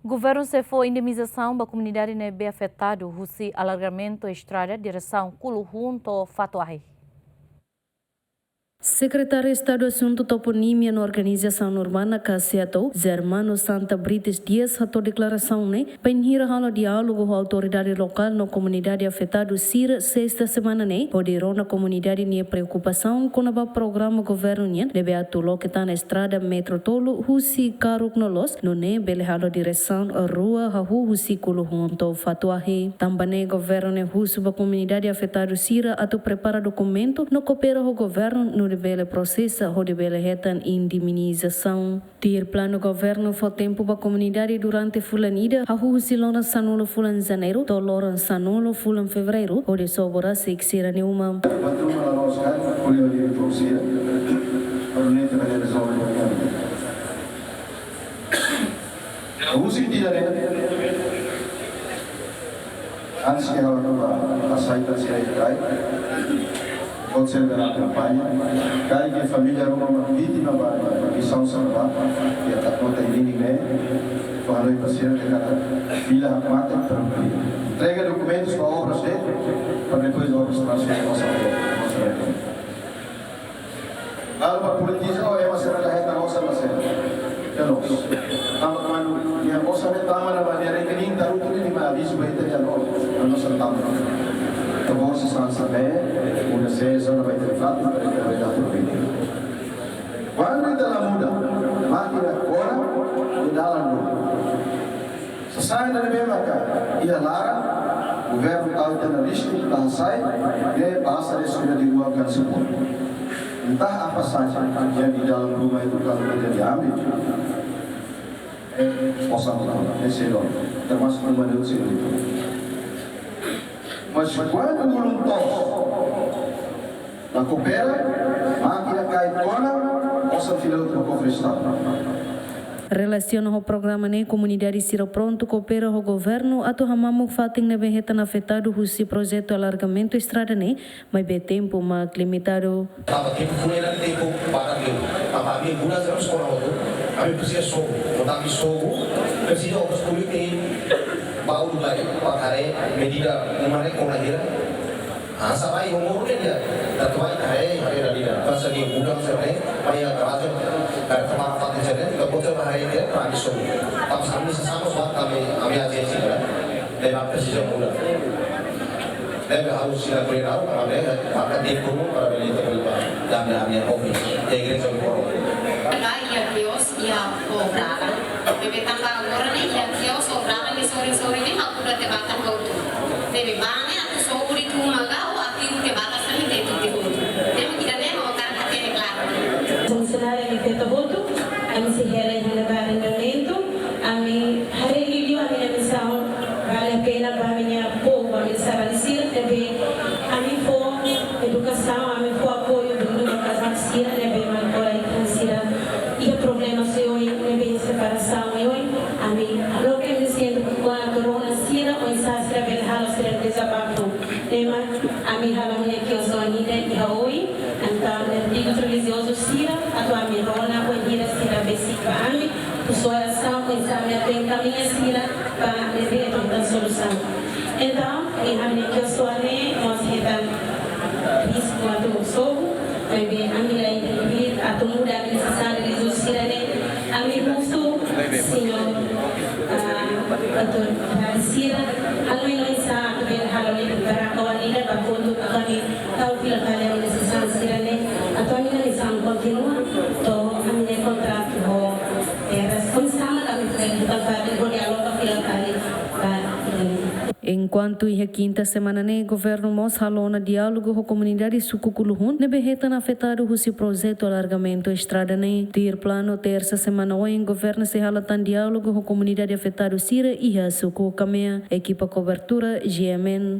Governo cefou indenização da comunidade nebe afetado, rusi alargamento estrada direção Kulu junto Fatuahi. Secretário de Estado do Assunto Toponímia na Organização Urbana Cassiato, Germano Santa Brites Dias, atou declaração para enhira diálogo com a autoridade local na comunidade afetada Sira sexta semana poderão na comunidade nem preocupação com o programa governo deve atulo que está na estrada metro tolo husi karuk nolos no bele direção a rua hahu husi Kulu junto Fatuahi. Também governo husu ba comunidade afetada Sira atu prepara documento no coopera o governo no debele processo ou debele retan indemnização. Ter plano governo for tempo para comunidade durante fulanida, a rua silona sanulo fulan janeiro, toloran sanulo fulan fevereiro, ou de sobora sexira neuma. Antes que ela saída se pode ser da campanha, cai que a família era uma vítima da missão salvar, e a conta em ninguém, falou para ser que a filha mata entrega documentos para obras dele, para depois obras transferir nossa vida. Para politizar, é uma cena da reta nossa, mas é nosso. Quando a moça me tama na maneira que nem dá outro nem mais aviso para ele a nossa tama. Você sabe saber, uma sessão vai ter fato para que vai dar proveito. Quando ela muda, máquina agora e dá lá no. Se sai da mesma cara, e a Lara, o governo está tendo lista, está sai, e passa a escolha de rua que se pode. Então a passagem que a vida lá no vai tocar no de âmbito, possa mudar, esse é o nome. Então, mas como é o segundo. Mas quando voluntários na coopera, máquina cai fora, possa filar o cofre estado. Relaciona o programa na comunidade Sira pronto coopera o governo atu hamamu fating na berretan afetado husi projeto alargamento estrada mas be tempo ma limitado. Tava tempo fuera tempo para eu. Apa mi guna terus kono tu. Kami precisa sogo, kami sogo, precisa obras politik bau lagi pakai medida kemarin konahira. Sampai umurnya dia, tertuai hari radina. Pas lagi bukan sebenarnya, payah kerja, kerja tempat tempat sebenarnya, kebetulan hari dia kami semua. Tapi kami sesama buat kami agensi kan, dan presisi muda. Dan harus sila beritahu kami akan dikurung para beli terlibat dan kami kopi, yang gereja korong. Ya Dios ya obraran, bebe tangga orang ni ya Dios obraran di sore ni aku dah tebakan kau tu. Bebe bangnya aku sore tu maga ke batas ini itu dibutuh. Tapi kita ni mau kan hati ni claro. Funcionário que tenta voto, a mim se gera em levantamento, a mim hari ini a minha missão vale a pena para minha povo, a mim estabelecer também a mim for educação, a mim for apoio do mundo da casa sira, também malcora e transira e o problema se hoje também separação e hoje a mim lo que me sinto com a corona sira ou essa sira bem halo sira desabafo. Tema a minha halamunya que eu sou ainda e hoje então digo religioso sira a tua minha rola ou ira sira basic para mim o sua oração com essa minha minha sira para levar a solução então a minha que eu sou ali nós então risco a tu sou bem a minha entender a tu muda a necessidade religioso sira a minha musuh senhor a tu sira a minha sa bem halamunya para kawanida bakuntu kami tahu bila kalian necessidade sira atau a minha missão continua to a minha contrato ho responsable kami bukan pada dialog bila kali Enquanto a quinta semana o governo mos halou na diálogo com a comunidade Sukukuluhun, ne berretan afetado o projeto alargamento estrada ter plano terça semana o governo se halatan diálogo com a comunidade afetada Sira e a Suku Kamea, equipa cobertura GMN.